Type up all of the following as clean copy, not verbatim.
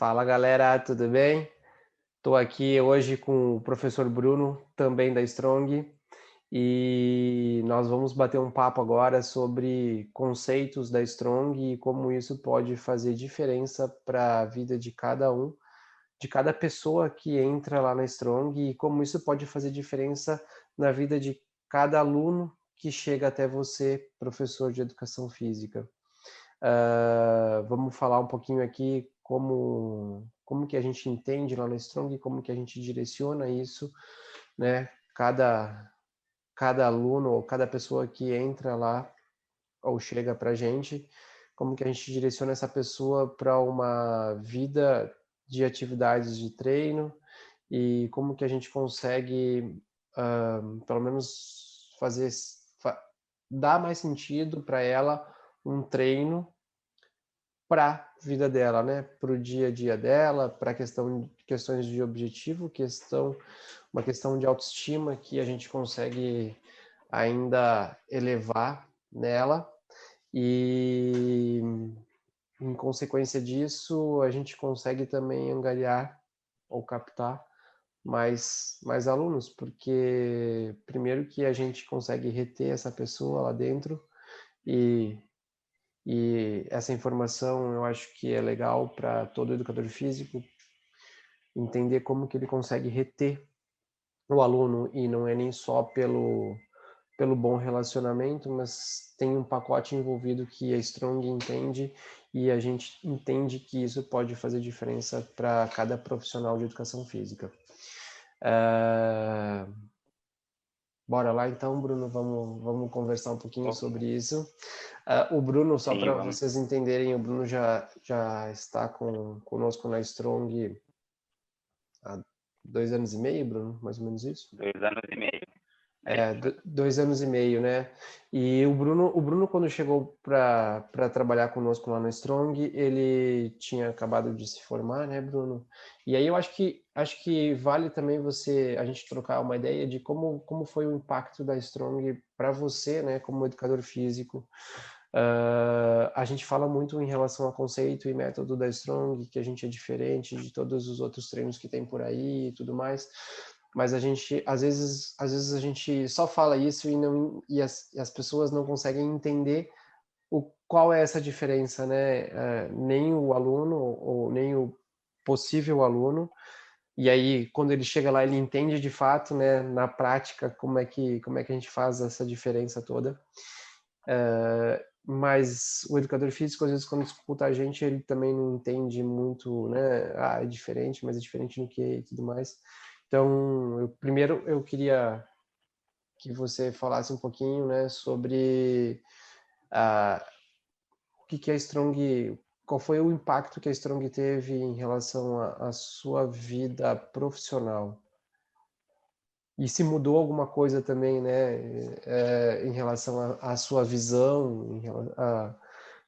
Fala galera, tudo bem? Estou aqui hoje com o professor Bruno, também da Strong, e nós vamos bater um papo agora sobre conceitos da Strong e como isso pode fazer diferença para a vida de cada um, de cada pessoa que entra lá na Strong e como isso pode fazer diferença na vida de cada aluno que chega até você, professor de educação física. Vamos falar um pouquinho aqui como que a gente entende lá na Strong, como que a gente direciona isso, né? Cada aluno ou cada pessoa que entra lá ou chega para a gente, como que a gente direciona essa pessoa para uma vida de atividades de treino e como que a gente consegue, pelo menos dar mais sentido para ela um treino para a vida dela, né? Para o dia a dia dela, para questões de objetivo, uma questão de autoestima que a gente consegue ainda elevar nela e, em consequência disso, a gente consegue também angariar ou captar mais alunos, porque primeiro que a gente consegue reter essa pessoa lá dentro e essa informação eu acho que é legal para todo educador físico entender como que ele consegue reter o aluno e não é nem só pelo bom relacionamento, mas tem um pacote envolvido que a Strong entende e a gente entende que isso pode fazer diferença para cada profissional de educação física. Bora lá então, Bruno, vamos conversar um pouquinho sobre isso. O Bruno, só Sim, para vamos. vocês entenderem, o Bruno já está conosco na Strong há 2 anos e meio, Bruno, mais ou menos isso? 2 anos e meio. É É, isso. 2 anos e meio, né? E o Bruno quando chegou para trabalhar conosco lá no Strong, ele tinha acabado de se formar, né, Bruno? E aí eu acho que vale também a gente trocar uma ideia de como foi o impacto da Strong para você, né, como educador físico. A gente fala muito em relação a conceito e método da Strong, que a gente é diferente de todos os outros treinos que tem por aí e tudo mais, mas a gente às vezes a gente só fala isso e as pessoas não conseguem entender qual é essa diferença, né? Nem o aluno ou nem o possível aluno, e aí quando ele chega lá ele entende de fato, né, na prática como é que a gente faz essa diferença toda. Mas o educador físico, às vezes, quando escuta a gente, ele também não entende muito, né? É diferente, mas é diferente no que e tudo mais. Então, primeiro eu queria que você falasse um pouquinho, né, sobre ah, o que a Strong, qual foi o impacto que a Strong teve em relação à sua vida profissional. E se mudou alguma coisa também, né, em relação à sua visão,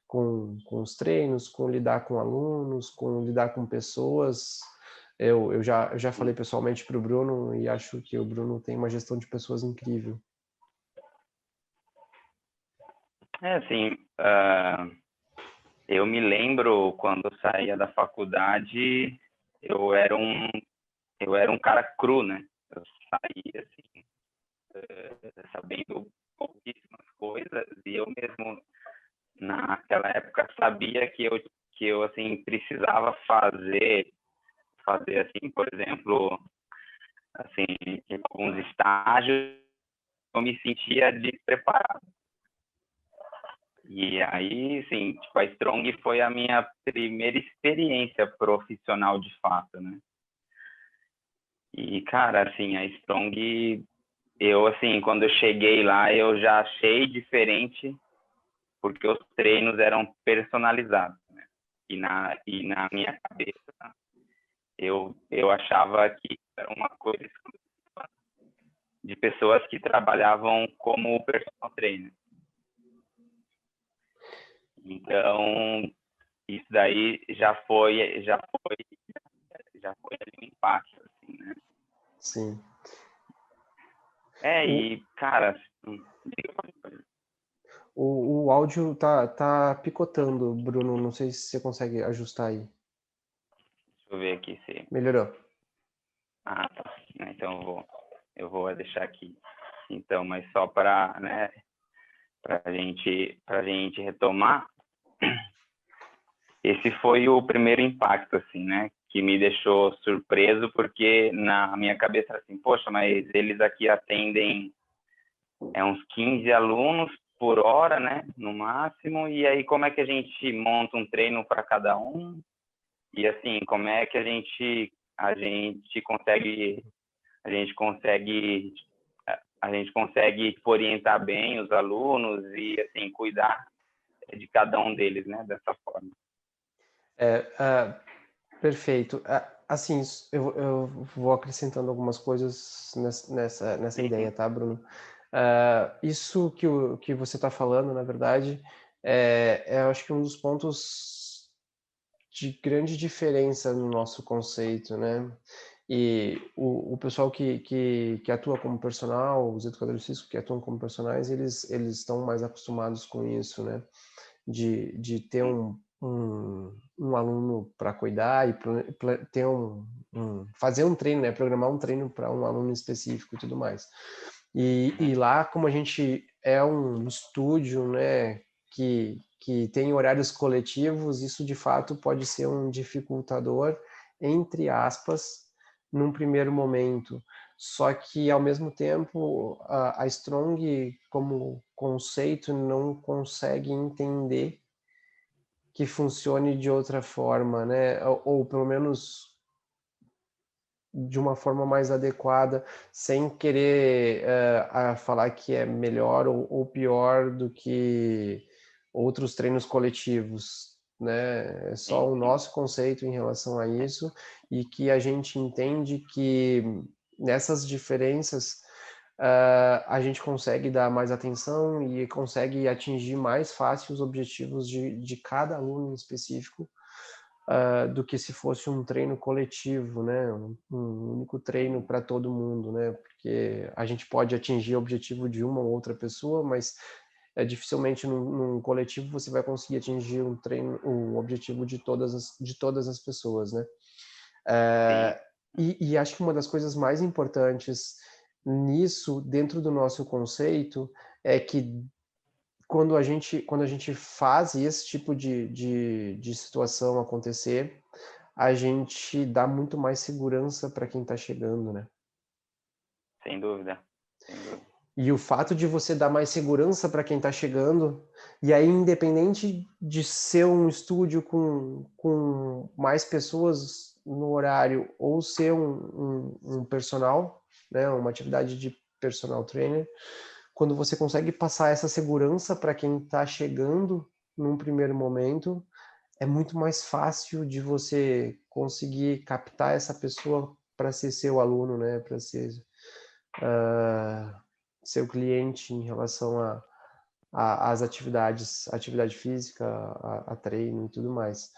com os treinos, com lidar com alunos, com lidar com pessoas. Eu já falei pessoalmente para o Bruno e acho que o Bruno tem uma gestão de pessoas incrível. É assim, eu me lembro quando eu saía da faculdade, eu era um, eu era um cara cru, né? Eu saía assim, sabendo pouquíssimas coisas e eu mesmo naquela época sabia que eu assim precisava fazer assim, por exemplo, assim, em alguns estágios eu me sentia despreparado. E aí, sim, tipo, a Strong foi a minha primeira experiência profissional de fato, né? E, cara, assim, a Strong, eu, assim, quando eu cheguei lá, eu já achei diferente, porque os treinos eram personalizados, né? E na minha cabeça, eu achava que era uma coisa de pessoas que trabalhavam como personal trainer. Então, isso daí já foi ali um impacto, assim, né? Sim. O, E, cara, o áudio tá picotando, Bruno. Não sei se você consegue ajustar aí. eu ver aqui se... Melhorou. Ah, tá. Então eu vou deixar aqui. Então, mas só para, né, para a gente retomar, esse foi o primeiro impacto, assim, né, que me deixou surpreso, porque na minha cabeça era assim, poxa, mas eles aqui atendem uns 15 alunos por hora, né, no máximo, e aí como é que a gente monta um treino para cada um? E assim, como é que a gente consegue tipo, orientar bem os alunos e assim cuidar de cada um deles, né, dessa forma. Perfeito. Assim, eu vou acrescentando algumas coisas nessa ideia, tá, Bruno? Isso que você está falando, na verdade, eu acho que um dos pontos de grande diferença no nosso conceito, né? E o pessoal que atua como personal, os educadores físicos que atuam como personagens, eles estão mais acostumados com isso, né? De ter um aluno para cuidar e ter fazer um treino, né? Programar um treino para um aluno específico e tudo mais. E lá, como a gente é um estúdio, né, que tem horários coletivos, isso de fato pode ser um dificultador, entre aspas, num primeiro momento. Só que, ao mesmo tempo, a Strong, como conceito, não consegue entender que funcione de outra forma, né? Ou pelo menos de uma forma mais adequada, sem querer falar que é melhor ou pior do que outros treinos coletivos, né? É só o nosso conceito em relação a isso e que a gente entende que nessas diferenças a gente consegue dar mais atenção e consegue atingir mais fácil os objetivos de cada aluno em específico, do que se fosse um treino coletivo, né? Um único treino para todo mundo, né? Porque a gente pode atingir o objetivo de uma ou outra pessoa, mas dificilmente num coletivo você vai conseguir atingir o objetivo de todas as pessoas, né? E acho que uma das coisas mais importantes nisso, dentro do nosso conceito, é que quando a gente faz esse tipo de situação acontecer, a gente dá muito mais segurança para quem está chegando, né? Sem dúvida, sem dúvida. E o fato de você dar mais segurança para quem está chegando, e aí independente de ser um estúdio com mais pessoas no horário ou ser um personal, né, uma atividade de personal trainer, quando você consegue passar essa segurança para quem está chegando num primeiro momento, é muito mais fácil de você conseguir captar essa pessoa para ser seu aluno, né, para ser seu cliente em relação às atividades, atividade física, a treino e tudo mais.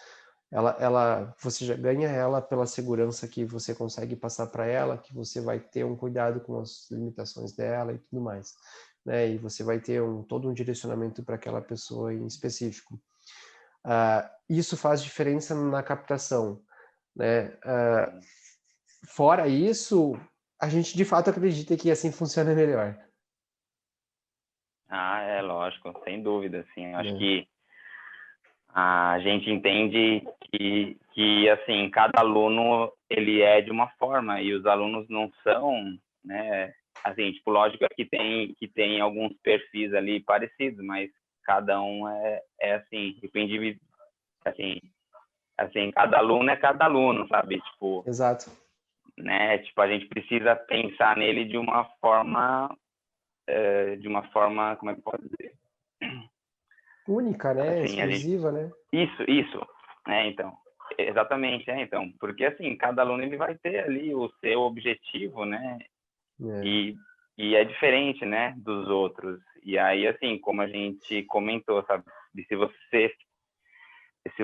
Você já ganha ela pela segurança que você consegue passar para ela, que você vai ter um cuidado com as limitações dela e tudo mais, né? E você vai ter todo um direcionamento para aquela pessoa em específico. Isso faz diferença na captação, né? Fora isso, a gente de fato acredita que assim funciona melhor. É lógico, sem dúvida, assim, eu acho Né? que a gente entende que assim, cada aluno, ele é de uma forma, e os alunos não são, né, assim, tipo, lógico que tem alguns perfis ali parecidos, mas cada um é assim, depende, assim, cada aluno é cada aluno, sabe, tipo, Exato. né, tipo, a gente precisa pensar nele de uma forma, como é que eu posso dizer? Única, né? Assim, Exclusiva, né? isso, né, então, exatamente, então, porque assim, cada aluno ele vai ter ali o seu objetivo, né, É. e é diferente, né, dos outros, e aí, assim, como a gente comentou, sabe, se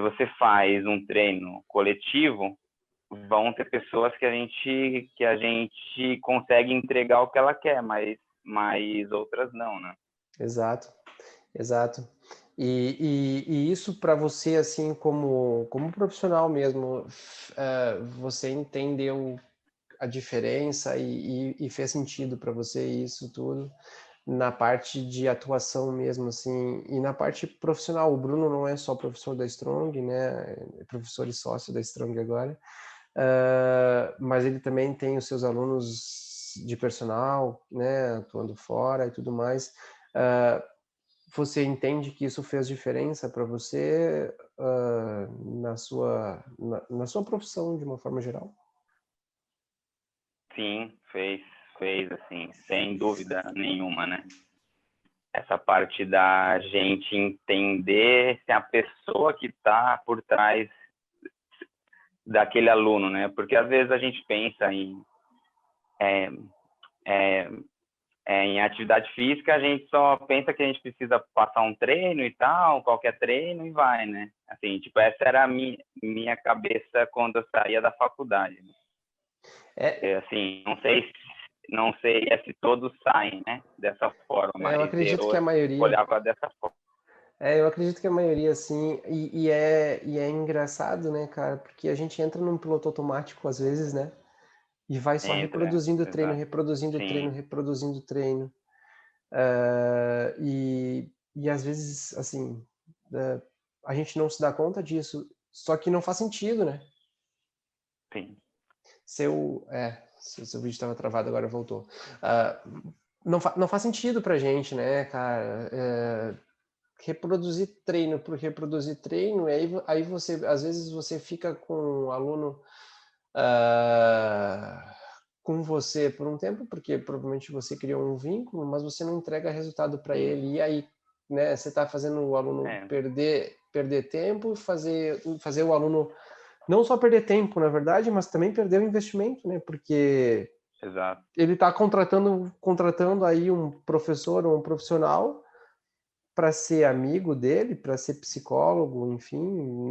você faz um treino coletivo, vão ter pessoas que a gente consegue entregar o que ela quer, mas outras não, né? Exato, exato. E isso para você, assim, como profissional mesmo, você entendeu a diferença e fez sentido para você isso tudo na parte de atuação mesmo, assim, e na parte profissional. O Bruno não é só professor da Strong, né? É professor e sócio da Strong agora, mas ele também tem os seus alunos de personal, né? Atuando fora e tudo mais. Você entende que isso fez diferença para você na sua profissão de uma forma geral? Sim, fez, assim, sem dúvida nenhuma, né? Essa parte da gente entender se a pessoa que está por trás daquele aluno, né? Porque às vezes a gente pensa é, é, em atividade física, a gente só pensa que a gente precisa passar um treino e tal, qualquer treino e vai, né? Assim, tipo, essa era a minha cabeça quando eu saía da faculdade. Assim, não sei se todos saem, né, dessa forma, Eu mas acredito que a eu maioria. olhava dessa forma. Eu acredito que a maioria, sim, e é engraçado, né, cara, porque a gente entra num piloto automático às vezes, né, e vai só Entra, reproduzindo treino, exato. reproduzindo treino, Sim, reproduzindo treino, e às vezes, assim, eh, a gente não se dá conta disso, só que não faz sentido, né? sim. Seu vídeo estava travado, agora voltou. Não faz sentido pra gente, né, cara? Reproduzir treino por reproduzir treino, aí você, às vezes você fica com o aluno ah, com você por um tempo, porque provavelmente você criou um vínculo, mas você não entrega resultado para Sim. ele, e aí, né, você está fazendo o aluno É, perder tempo, fazer o aluno não só perder tempo, na verdade, mas também perder o investimento, né, porque exato. ele está contratando aí um professor ou um profissional para ser amigo dele, para ser psicólogo, enfim,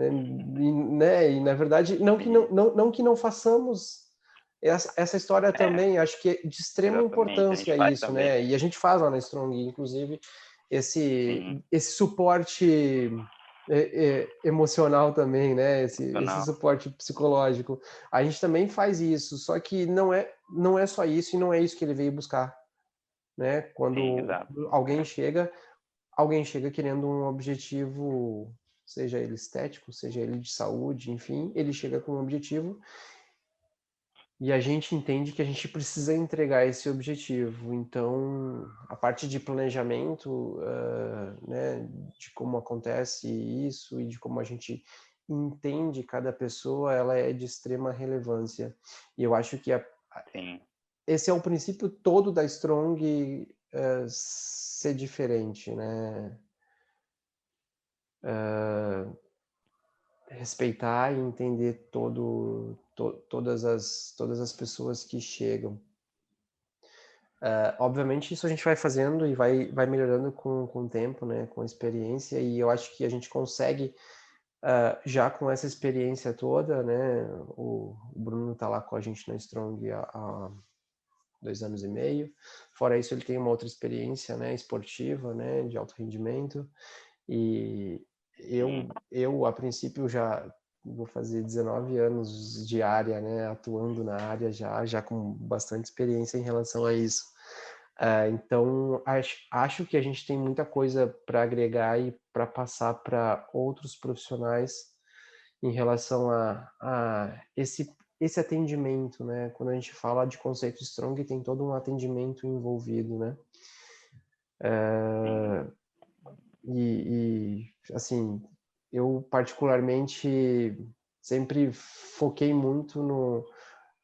né, e na verdade, Sim, não que não façamos essa história é, também, acho que é de extrema exatamente. A gente importância faz isso, também. né? E a gente faz lá na Strong, inclusive, Sim, esse suporte emocional também, né? Esse funcional. suporte psicológico. A gente também faz isso, só que não é só isso e não é isso que ele veio buscar, né? Sim, Quando exato. alguém É, chega querendo um objetivo, seja ele estético, seja ele de saúde, enfim, ele chega com um objetivo e a gente entende que a gente precisa entregar esse objetivo. Então, a parte de planejamento, né, de como acontece isso e de como a gente entende cada pessoa, ela é de extrema relevância. E eu acho que sim, esse é o princípio todo da Strong, ser diferente, né? Respeitar e entender todas as pessoas que chegam. Obviamente isso a gente vai fazendo e vai melhorando com o tempo, né, com a experiência, e eu acho que a gente consegue, já com essa experiência toda, né, o Bruno está lá com a gente na Strong há 2 anos e meio, fora isso ele tem uma outra experiência, né, esportiva, né, de alto rendimento, e sim, eu a princípio já vou fazer 19 anos de área, né, atuando na área já com bastante experiência em relação a isso. Então, acho que a gente tem muita coisa para agregar e para passar para outros profissionais em relação a esse atendimento, né? Quando a gente fala de conceito Strong, tem todo um atendimento envolvido, né? sim, Assim, eu particularmente sempre foquei muito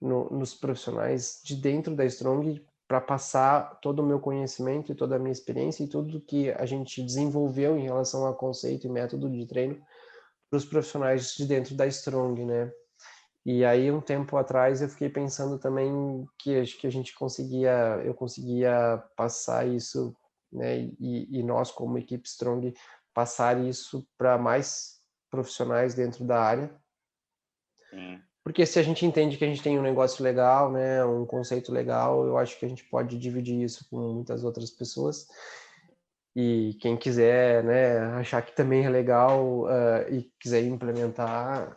nos profissionais de dentro da Strong para passar todo o meu conhecimento e toda a minha experiência e tudo que a gente desenvolveu em relação a conceito e método de treino para os profissionais de dentro da Strong, né? E aí, um tempo atrás, eu fiquei pensando também que acho que eu conseguia passar isso, né? E nós, como equipe Strong, passar isso para mais profissionais dentro da área. sim, Porque se a gente entende que a gente tem um negócio legal, né, um conceito legal, eu acho que a gente pode dividir isso com muitas outras pessoas. E quem quiser, né, achar que também é legal e quiser implementar,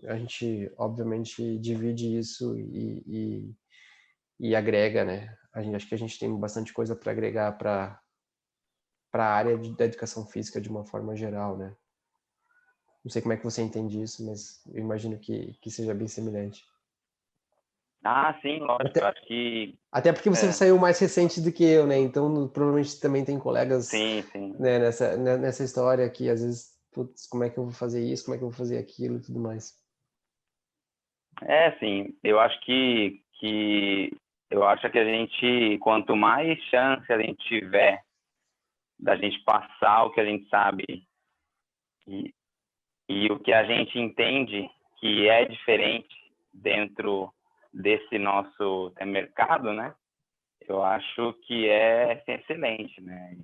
a gente obviamente divide isso e agrega, né? Acho que a gente tem bastante coisa para agregar para a área da educação física de uma forma geral, né? Não sei como é que você entende isso, mas eu imagino que seja bem semelhante. Ah, sim, lógico. Eu Até, acho que até porque você saiu mais recente do que eu, né? Então provavelmente também tem colegas, sim, sim. né, nessa história que às vezes, putz, como é que eu vou fazer isso, como é que eu vou fazer aquilo e tudo mais. Sim, eu acho eu acho que a gente, quanto mais chance a gente tiver da gente passar o que a gente sabe e, e o que a gente entende que é diferente dentro desse nosso mercado, né? Eu acho que é excelente, né?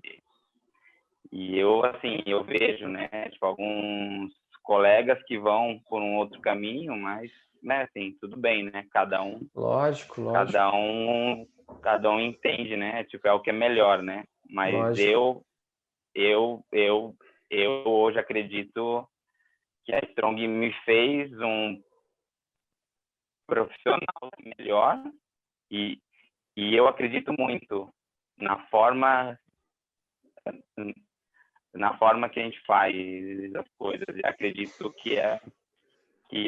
E eu, assim, eu vejo, né, tipo, alguns colegas que vão por um outro caminho, mas, né, assim, tudo bem, né? Lógico, cada um, cada um entende, né? Tipo, é o que é melhor, né? Mas lógico. eu, eu, eu hoje acredito que a Strong me fez um profissional melhor e, e eu acredito muito na forma que a gente faz as coisas. E acredito que é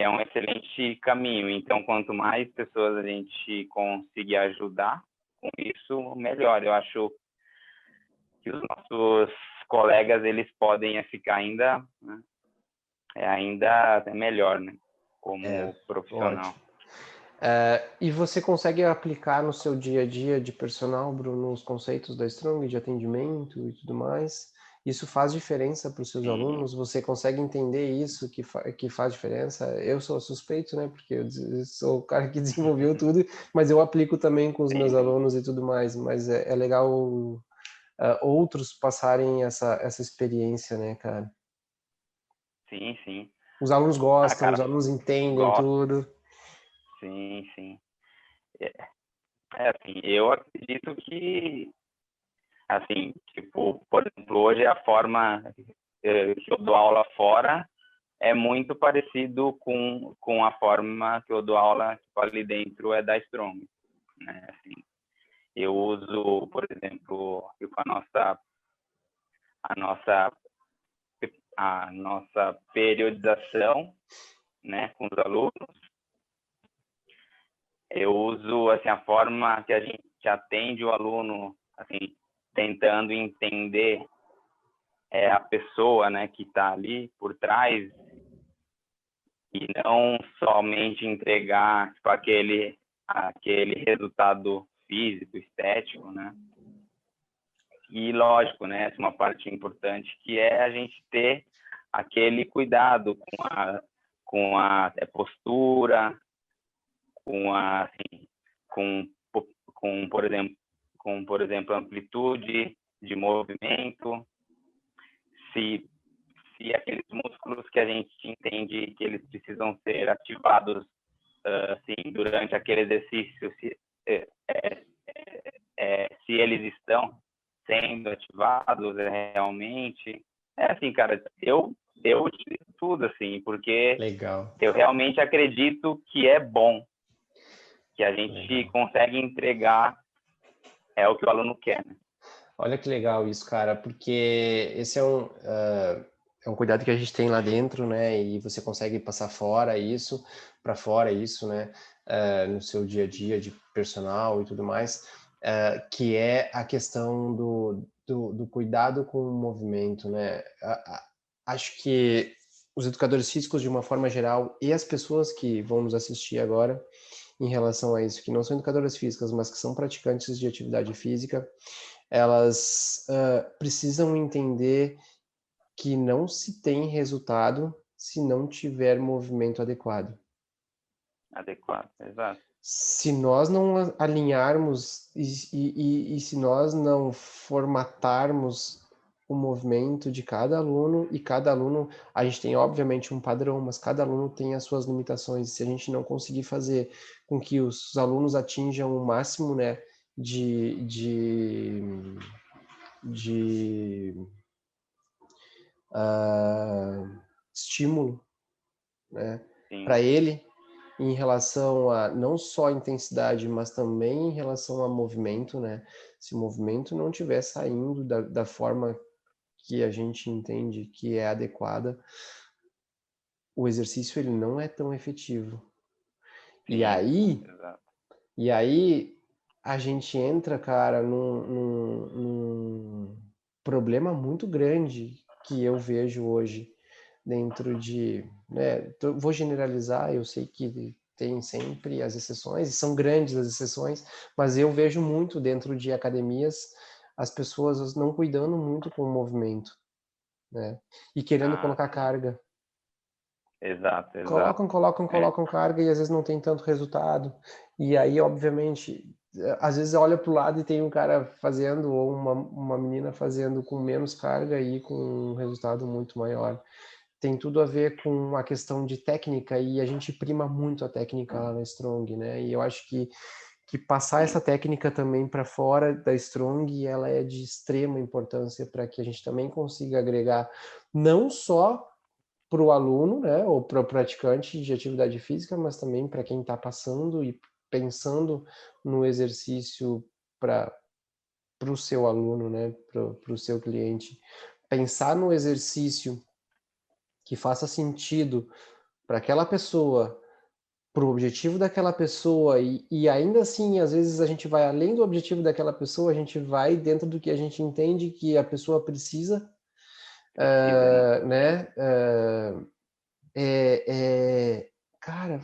um excelente caminho. Então, quanto mais pessoas a gente conseguir ajudar com isso, melhor. Eu acho que os nossos colegas eles podem ficar ainda, né, ainda melhor, né, como profissional. Ótimo. E você consegue aplicar no seu dia a dia de personal, Bruno, os conceitos da Strong, de atendimento e tudo mais? Isso faz diferença para os seus Sim, alunos? Você consegue entender isso que faz diferença? Eu sou suspeito, né? Porque eu sou o cara que desenvolveu tudo, mas eu aplico também com os meus sim, alunos e tudo mais. Mas é legal outros passarem essa experiência, né, cara? sim, sim. Os alunos Ah, gostam, os cara, alunos entendem gosto. tudo. Sim, sim. É, assim, eu acredito que, assim, tipo, por exemplo, hoje a forma que eu dou aula fora é muito parecido com a forma que eu dou aula tipo, ali dentro é da Strong, né? Assim, eu uso, por exemplo, tipo, a nossa a nossa periodização, né, com os alunos. Eu uso assim a forma que a gente atende o aluno, assim, tentando entender a pessoa, né, que está ali por trás e não somente entregar tipo, aquele resultado físico, estético, né? E lógico, né, uma parte importante que é a gente ter aquele cuidado com a postura, com a assim, com, com por exemplo amplitude de movimento, se aqueles músculos que a gente entende que eles precisam ser ativados assim durante aquele exercício, se eles estão sendo ativados realmente. É assim, cara, eu utilizo tudo assim, porque Legal. eu realmente acredito que é bom, que a gente Legal. consegue entregar o que o aluno quer, né? Olha que legal isso, cara, porque esse é um cuidado que a gente tem lá dentro, né? E você consegue passar para fora isso, né? No seu dia a dia de personal e tudo mais, que é a questão do cuidado com o movimento, né? Acho que os educadores físicos, de uma forma geral, e as pessoas que vão nos assistir agora, em relação a isso, que não são educadoras físicas, mas que são praticantes de atividade física, elas precisam entender que não se tem resultado se não tiver movimento adequado. Adequado, exato. Se nós não alinharmos e se nós não formatarmos o movimento de cada aluno, e cada aluno, a gente tem obviamente um padrão, mas cada aluno tem as suas limitações. Se a gente não conseguir fazer com que os alunos atinjam o máximo, né, de de estímulo, né, para ele, em relação a não só intensidade, mas também em relação a movimento, né? Se o movimento não estiver saindo da forma que a gente entende que é adequada, o exercício ele não é tão efetivo. Sim, e aí a gente entra, cara, num problema muito grande que eu vejo hoje dentro de, né, vou generalizar, eu sei que tem sempre as exceções, e são grandes as exceções, mas eu vejo muito dentro de academias as pessoas não cuidando muito com o movimento, né, e querendo colocar carga. Exato. Colocam carga e às vezes não tem tanto resultado. E aí, obviamente, às vezes olha para o lado e tem um cara fazendo, ou uma menina fazendo com menos carga e com um resultado muito maior. Tem tudo a ver com a questão de técnica, e a gente prima muito a técnica lá na Strong, né? E eu acho que passar essa técnica também para fora da Strong, ela é de extrema importância para que a gente também consiga agregar não só para o aluno, né, ou para o praticante de atividade física, mas também para quem está passando e pensando no exercício para o seu aluno, né, para o seu cliente. Pensar no exercício que faça sentido para aquela pessoa, para o objetivo daquela pessoa, e ainda assim, às vezes a gente vai além do objetivo daquela pessoa, a gente vai dentro do que a gente entende que a pessoa precisa, né? Cara,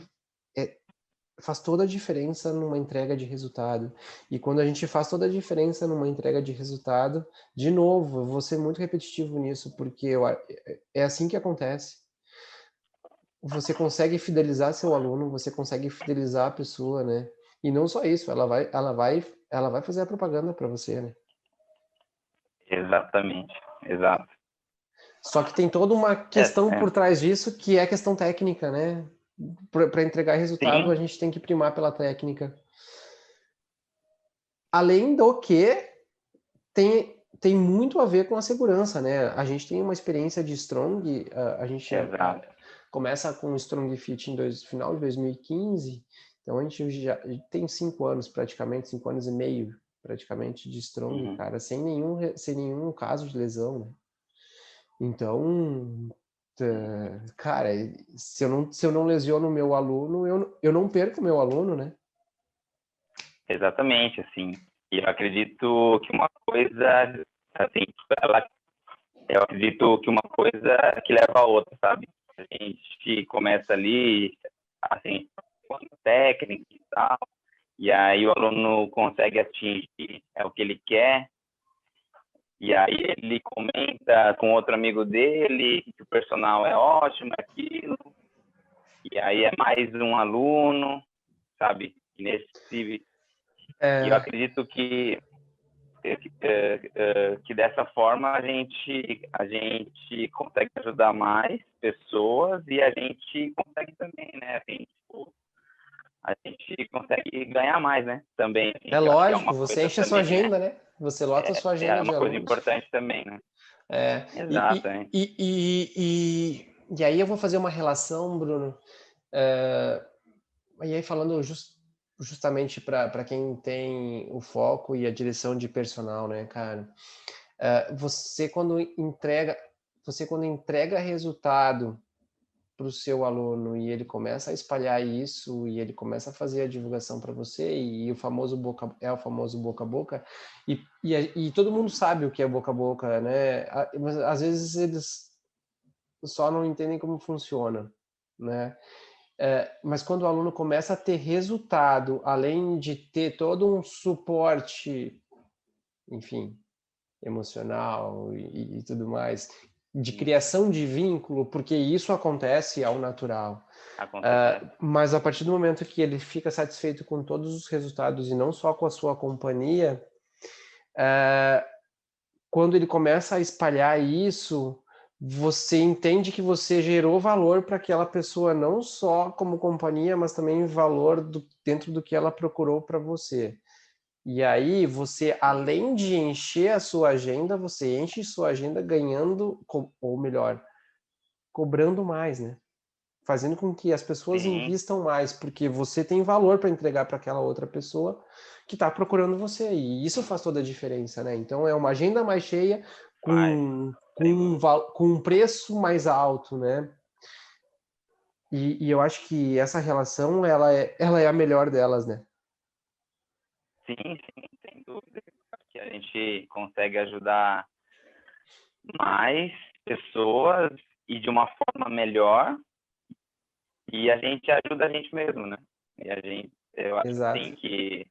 faz toda a diferença numa entrega de resultado. E quando a gente faz toda a diferença numa entrega de resultado, de novo, eu vou ser muito repetitivo nisso, porque é assim que acontece. Você consegue fidelizar seu aluno, você consegue fidelizar a pessoa, né? E não só isso, ela vai fazer a propaganda para você, né? Exatamente, exato. Só que tem toda uma questão por trás disso, que é a questão técnica, né? Para entregar resultado, a gente tem que primar pela técnica. Além do que tem muito a ver com a segurança, né? A gente tem uma experiência de Strong, a gente começa com o Strong Fit final de 2015, então a gente já tem 5 anos praticamente, 5 anos e meio praticamente de Strong, cara, sem nenhum caso de lesão, né? Então, cara, se eu não lesiono o meu aluno, eu não perco o meu aluno, né? Exatamente, assim. E eu acredito que uma coisa, assim, eu acredito que uma coisa que leva a outra, sabe? A gente começa ali, assim, com técnica e tal, e aí o aluno consegue atingir o que ele quer, e aí ele comenta com outro amigo dele que o personal é ótimo, aquilo, e aí é mais um aluno, sabe? E eu acredito que dessa forma a gente consegue ajudar mais pessoas e a gente consegue também, né? A gente consegue ganhar mais, né? Também. Assim, é lógico, você enche a sua agenda, né? Você lota a sua agenda de alunos. É uma coisa importante também, né? Exato, hein? E aí eu vou fazer uma relação, Bruno, e aí falando justamente para quem tem o foco e a direção de personal, né, cara? Você quando entrega resultado para o seu aluno e ele começa a espalhar isso e ele começa a fazer a divulgação para você, e o famoso boca a boca, e todo mundo sabe o que é boca a boca, né? Mas às vezes eles só não entendem como funciona, né? Mas quando o aluno começa a ter resultado, além de ter todo um suporte, enfim, emocional e tudo mais, de criação de vínculo, porque isso acontece ao natural. Mas a partir do momento que ele fica satisfeito com todos os resultados e não só com a sua companhia, quando ele começa a espalhar isso, você entende que você gerou valor para aquela pessoa, não só como companhia, mas também valor dentro do que ela procurou para você. E aí você, além de encher a sua agenda, você enche sua agenda ganhando, ou melhor, cobrando mais, né? Fazendo com que as pessoas Sim, invistam mais, porque você tem valor para entregar para aquela outra pessoa que está procurando você. E isso faz toda a diferença, né? Então é uma agenda mais cheia faz, sem dúvida. com um preço mais alto, né? E eu acho que essa relação, ela é a melhor delas, né? Sim, sim, sem dúvida. Que a gente consegue ajudar mais pessoas e de uma forma melhor, e a gente ajuda a gente mesmo, né? E a gente, eu acho Exato. assim que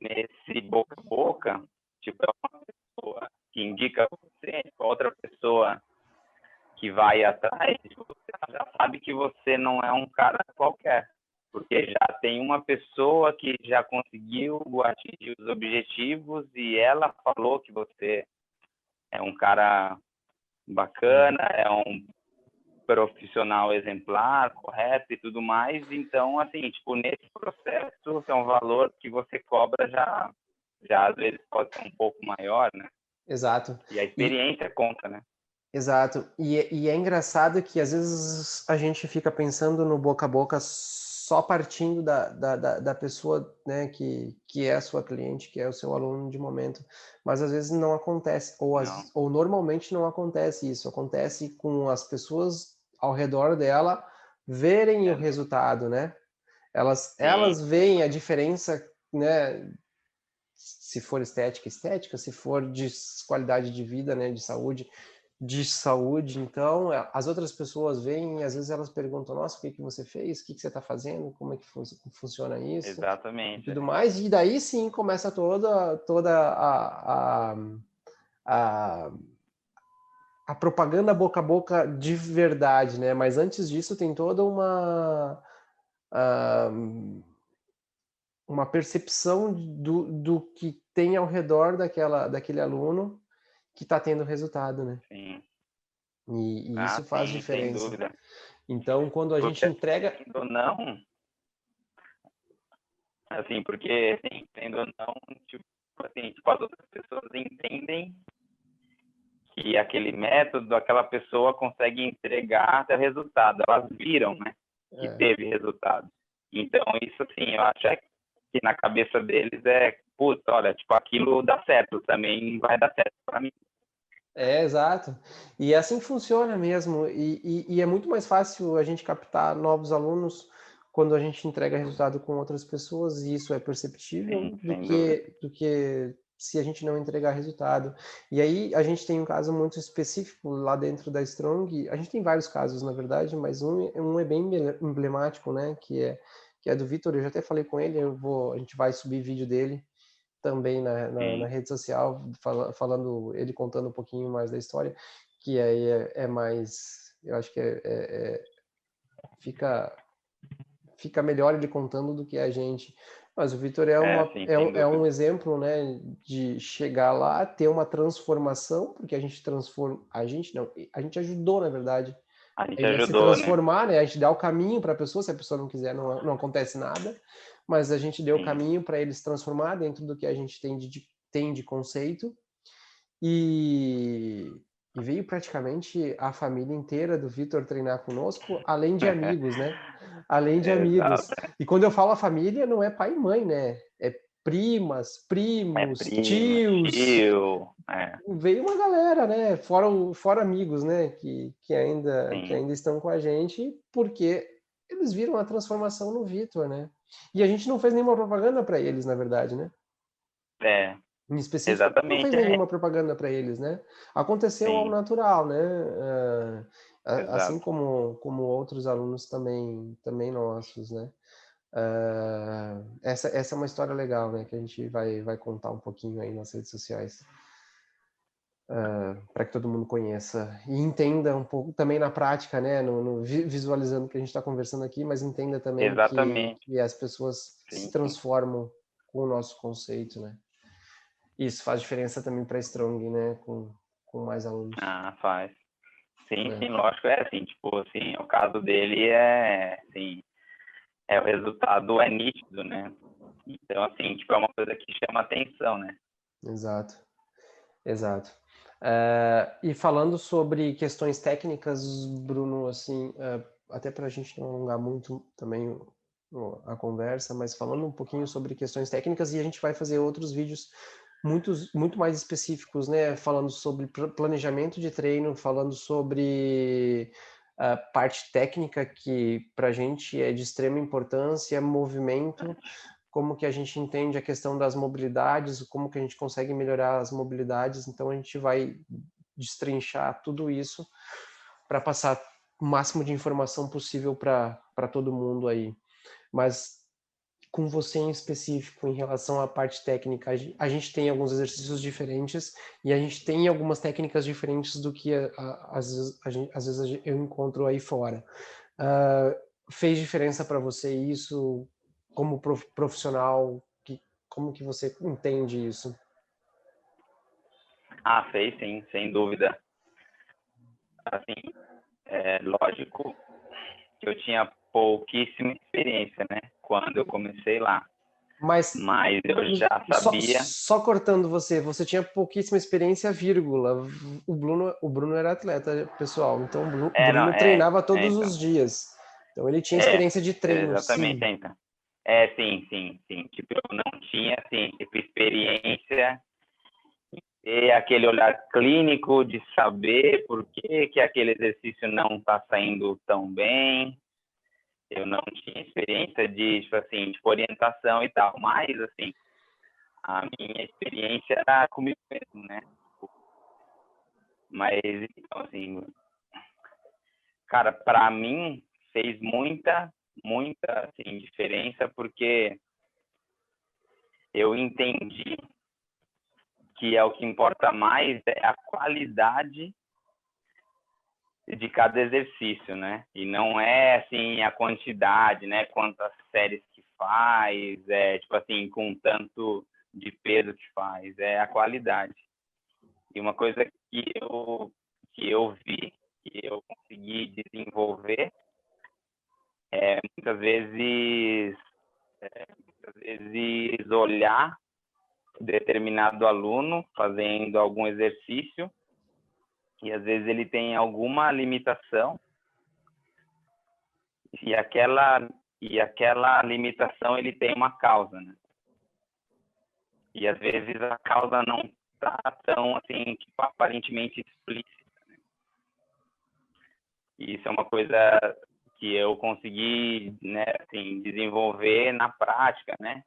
nesse boca a boca, tipo, é uma pessoa que indica você, outra pessoa que vai atrás, você já sabe que você não é um cara qualquer, porque já tem uma pessoa que já conseguiu atingir os objetivos e ela falou que você é um cara bacana, é um profissional exemplar, correto e tudo mais. Então, assim, tipo, nesse processo, que é um valor que você cobra já às vezes pode ser um pouco maior, né? Exato. E a E, experiência conta, né? exato. E é engraçado que às vezes a gente fica pensando no boca a boca só partindo da pessoa, né, que é a sua cliente, que é o seu aluno de momento. Mas às vezes não acontece, Não, ou normalmente não acontece isso. Acontece com as pessoas ao redor dela verem o é, resultado, né? sim, Elas veem a diferença, né? Se for estética, estética, se for de qualidade de vida, né, de saúde. Então, as outras pessoas vêm e às vezes elas perguntam: nossa, o que que você fez? O que que você está fazendo? Como é que funciona isso? E exatamente. tudo mais. E daí sim começa toda a, a propaganda boca a boca de verdade, né? Mas antes disso tem toda uma percepção do que tem ao redor daquele aluno que está tendo resultado, né? Sim. E Ah, isso faz sim, sem diferença. dúvida. Então, quando a gente Porque, entrega. tendo ou não, assim, porque, assim, tendo ou não, tipo, as outras pessoas entendem que aquele método, aquela pessoa consegue entregar até resultado. Elas viram, né, que É, teve resultado. Então, isso, assim, eu acho que na cabeça deles é, putz, olha, tipo, aquilo dá certo, também vai dar certo para mim. exato. E é assim funciona mesmo. E é muito mais fácil a gente captar novos alunos quando a gente entrega resultado com outras pessoas, e isso é Sim, perceptível, sem dúvida. do que se a gente não entregar resultado. E aí a gente tem um caso muito específico lá dentro da Strong. A gente tem vários casos, na verdade, mas um é bem emblemático, né? Que é do Vitor. Eu já até falei com ele, a gente vai subir vídeo dele também na Sim. rede social, falando, ele contando um pouquinho mais da história, que aí é mais, eu acho que fica, fica melhor ele contando do que a gente. Mas o Vitor É, sim, sem é um dúvida. exemplo, né, de chegar lá, ter uma transformação, porque a gente transforma, a gente não, a gente ajudou, na verdade, A gente ele a se ajudou, né? transformar, né? A gente dá o caminho para a pessoa, se a pessoa não quiser, não acontece nada, mas a gente deu o Sim, caminho para ele se transformar dentro do que a gente tem de conceito e, e veio praticamente a família inteira do Vitor treinar conosco, além de amigos, né? Além de amigos. exato. E quando eu falo a família, não é pai e mãe, né? É primas, É primos, prima, tios, tio, é, veio uma galera, né? Fora amigos, né? Que sim, ainda estão com a gente, porque eles viram a transformação no Vitor, né? E a gente não fez nenhuma propaganda para eles, na verdade, né? é, Em específico, não exatamente, fez nenhuma propaganda para eles, né? Aconteceu ao sim, natural, né? Assim exato. como outros alunos também nossos, né? Essa é uma história legal, né? Que a gente vai contar um pouquinho aí nas redes sociais, para que todo mundo conheça e entenda um pouco também na prática, né? Visualizando o que a gente está conversando aqui, mas entenda também Exatamente, que as pessoas se sim, sim. transformam com o nosso conceito, né? Isso faz diferença também para Strong, né? Com mais alunos. Ah, faz. Sim, Né? sim, lógico, é assim, tipo, assim, o caso dele é, assim, o resultado é nítido, né? Então, assim, tipo, é uma coisa que chama atenção, né? Exato, exato. E falando sobre questões técnicas, Bruno, assim, até para a gente não alongar muito também a conversa, mas falando um pouquinho sobre questões técnicas, e a gente vai fazer outros vídeos muito mais específicos, né? Falando sobre planejamento de treino, falando sobre a parte técnica que para a gente é de extrema importância, movimento, como que a gente entende a questão das mobilidades, como que a gente consegue melhorar as mobilidades. Então a gente vai destrinchar tudo isso para passar o máximo de informação possível para todo mundo aí. Mas com você em específico em relação à parte técnica, a gente tem alguns exercícios diferentes e a gente tem algumas técnicas diferentes do que às vezes eu encontro aí fora. Fez diferença para você isso como profissional? Como que você entende isso? Ah, fez sim, sem dúvida. Assim, lógico que eu tinha pouquíssima experiência, né? Quando eu comecei lá. Mas Mas eu já sabia. só cortando você tinha pouquíssima experiência, vírgula. O Bruno era atleta, pessoal. Então o Não, Bruno treinava todos então. os dias. Então ele tinha experiência de treino, Exatamente, sim. então. Sim, sim, sim. Tipo, eu não tinha, assim, tipo, experiência e aquele olhar clínico de saber por que que aquele exercício não está saindo tão bem. Eu não tinha experiência de, tipo assim, de orientação e tal. Mas, assim, a minha experiência era comigo mesmo, né? Mas, então, assim, cara, para mim fez muita, muita, assim, diferença, porque eu entendi que é o que importa mais é a qualidade de cada exercício, né? E não é, assim, a quantidade, né? Quantas séries que faz, tipo assim, com tanto de peso que faz, é a qualidade. E uma coisa que eu vi, que eu consegui desenvolver, muitas vezes olhar determinado aluno fazendo algum exercício e às vezes ele tem alguma limitação e aquela limitação ele tem uma causa, né? E às vezes a causa não está tão assim, tipo, aparentemente explícita. E isso é uma coisa que eu consegui, né, assim, desenvolver na prática, né,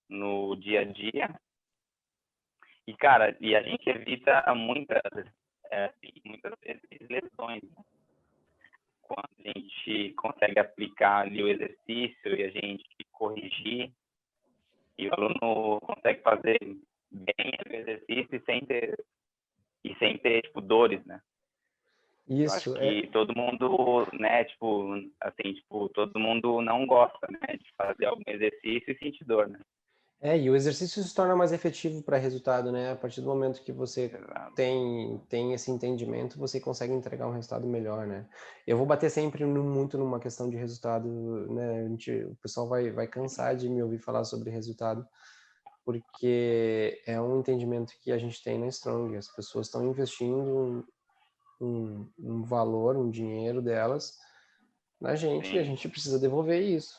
no dia a dia. E, cara, a gente evita muitas vezes lesões, né? Quando a gente consegue aplicar ali o exercício e a gente corrigir, e o aluno consegue fazer bem o exercício e sem ter tipo, dores, né? Eu acho Isso que todo mundo, né, tipo, assim, tipo, todo mundo não gosta, né, de fazer algum exercício e sentir dor, né? e o exercício se torna mais efetivo para resultado, né? A partir do momento que você Exato. tem esse entendimento, você consegue entregar um resultado melhor, né? Eu vou bater sempre muito numa questão de resultado, né? O pessoal vai cansar de me ouvir falar sobre resultado, porque é um entendimento que a gente tem na Strong. As pessoas estão investindo um valor, um dinheiro delas na gente, e a Sim, gente precisa devolver isso,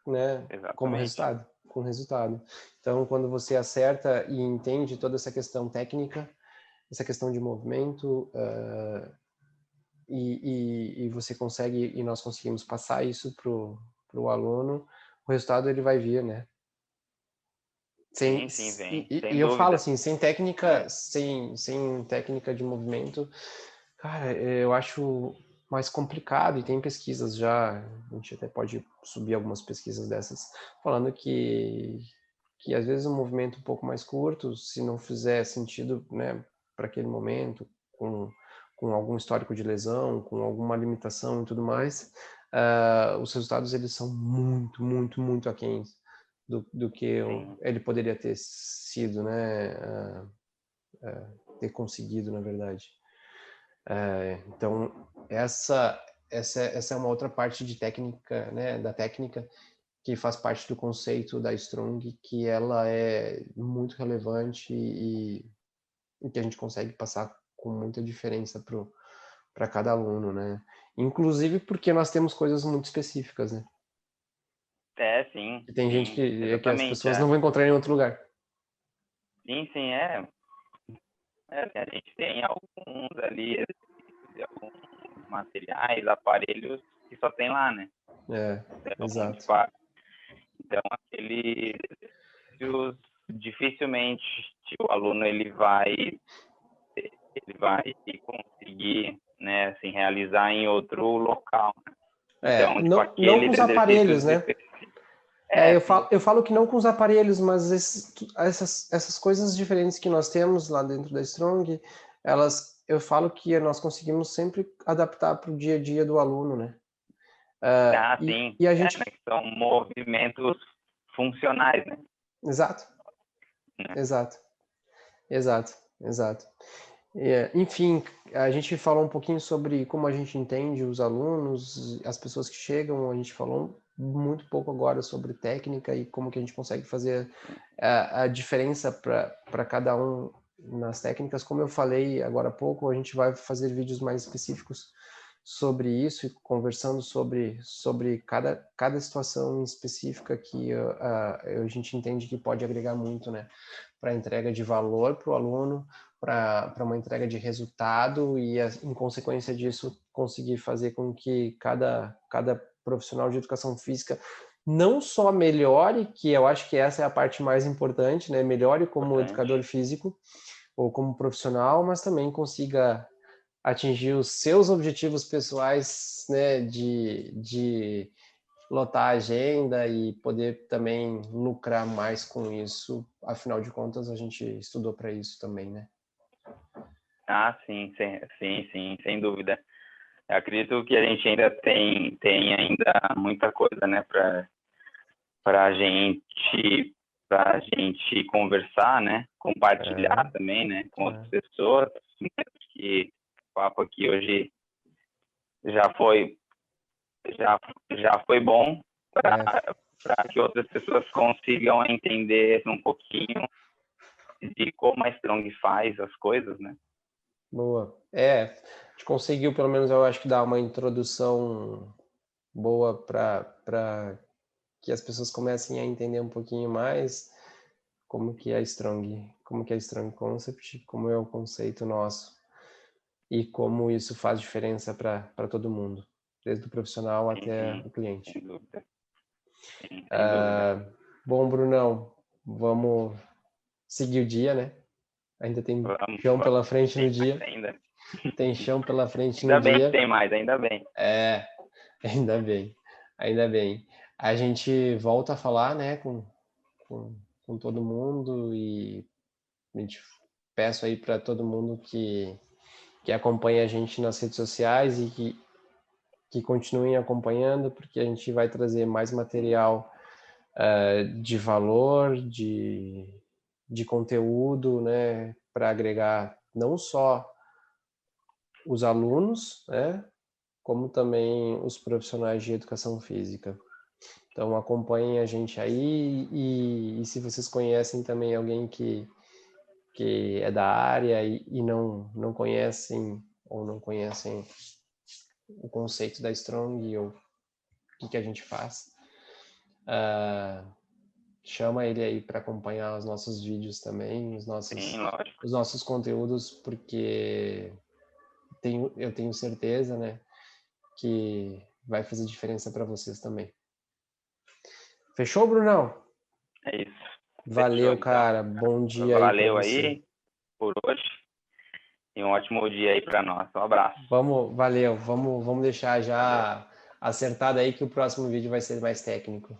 né? Como exatamente. resultado, com resultado. Então, quando você acerta e entende toda essa questão técnica, essa questão de movimento, e você consegue, e nós conseguimos passar isso pro aluno, o resultado ele vai vir, né? Sem, Sim, sim, vem, e sem eu falo dúvida. assim, sem técnica de movimento, cara, eu acho mais complicado, e tem pesquisas já, a gente até pode subir algumas pesquisas dessas, falando que às vezes um movimento um pouco mais curto, se não fizer sentido, né, para aquele momento, com algum histórico de lesão, com alguma limitação e tudo mais, os resultados eles são muito, muito, muito aquém do que Sim, ele poderia ter sido, né, ter conseguido, na verdade. Então, essa é uma outra parte de técnica, né, da técnica, que faz parte do conceito da Strong, que ela é muito relevante e que a gente consegue passar com muita diferença para cada aluno, né? Inclusive porque nós temos coisas muito específicas, né? Sim, E tem gente sim, que as exatamente. pessoas não vão encontrar em outro lugar. Sim, sim, a gente tem alguns ali, alguns materiais, aparelhos que só tem lá, né? Então, Exato. então aqueles dificilmente o aluno ele vai conseguir, né, assim, realizar em outro local. Então, tipo, não com aqueles os aparelhos, exercícios né? específicos. Eu falo que não com os aparelhos, mas essas coisas diferentes que nós temos lá dentro da Strong, eu falo que nós conseguimos sempre adaptar para o dia a dia do aluno, né? Sim. E a gente... Né, são movimentos funcionais, né? Exato. Exato. Exato. Exato. Enfim, a gente falou um pouquinho sobre como a gente entende os alunos, as pessoas que chegam, a gente falou muito pouco agora sobre técnica e como que a gente consegue fazer a diferença para cada um nas técnicas. Como eu falei agora há pouco, a gente vai fazer vídeos mais específicos sobre isso e conversando sobre cada situação específica que a gente entende que pode agregar muito, né, para a entrega de valor para o aluno, para uma entrega de resultado e, em consequência disso, conseguir fazer com que cada profissional de educação física não só melhore, que eu acho que essa é a parte mais importante, né? Melhore como educador físico ou como profissional, mas também consiga atingir os seus objetivos pessoais, né? De lotar a agenda e poder também lucrar mais com isso. Afinal de contas, a gente estudou para isso também, né? Sim, sim, sem dúvida. Eu acredito que a gente ainda tem ainda muita coisa, né, para a gente conversar, né, compartilhar também, né, com outras pessoas. Que o papo aqui hoje já foi bom para que outras pessoas consigam entender um pouquinho de como a Strong faz as coisas, né? Boa. A gente conseguiu, pelo menos, eu acho que dar uma introdução boa para que as pessoas comecem a entender um pouquinho mais como que é a Strong Concept, como é o conceito nosso e como isso faz diferença para todo mundo, desde o profissional até o cliente. Sem dúvida. Sem dúvida. Bom, Brunão, vamos seguir o dia, né? Ainda tem chão pela frente no dia. Ainda. Tem chão pela frente Ainda no bem dia. que tem mais, ainda bem. Ainda bem. Ainda bem. A gente volta a falar, né, com todo mundo e a gente peço aí para todo mundo que acompanha a gente nas redes sociais e que continuem acompanhando, porque a gente vai trazer mais material de valor, de conteúdo, né, para agregar não só os alunos, né, como também os profissionais de educação física. Então acompanhem a gente aí e se vocês conhecem também alguém que é da área e não conhecem ou não conhecem o conceito da Strong ou o que a gente faz, chama ele aí para acompanhar os nossos vídeos também, os nossos conteúdos, porque eu tenho certeza, né, que vai fazer diferença para vocês também. Fechou, Brunão? É isso. Valeu, Fechou, cara. então. Bom dia aí para você. Valeu aí por hoje e um ótimo dia aí para nós. Um abraço. Valeu. Vamos deixar já acertado aí que o próximo vídeo vai ser mais técnico.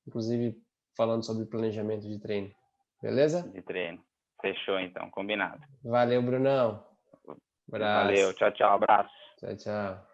Inclusive falando sobre planejamento de treino. Beleza? De treino. Fechou, então. Combinado. Valeu, Brunão. Valeu. Abraço. Tchau, abraço. Tchau.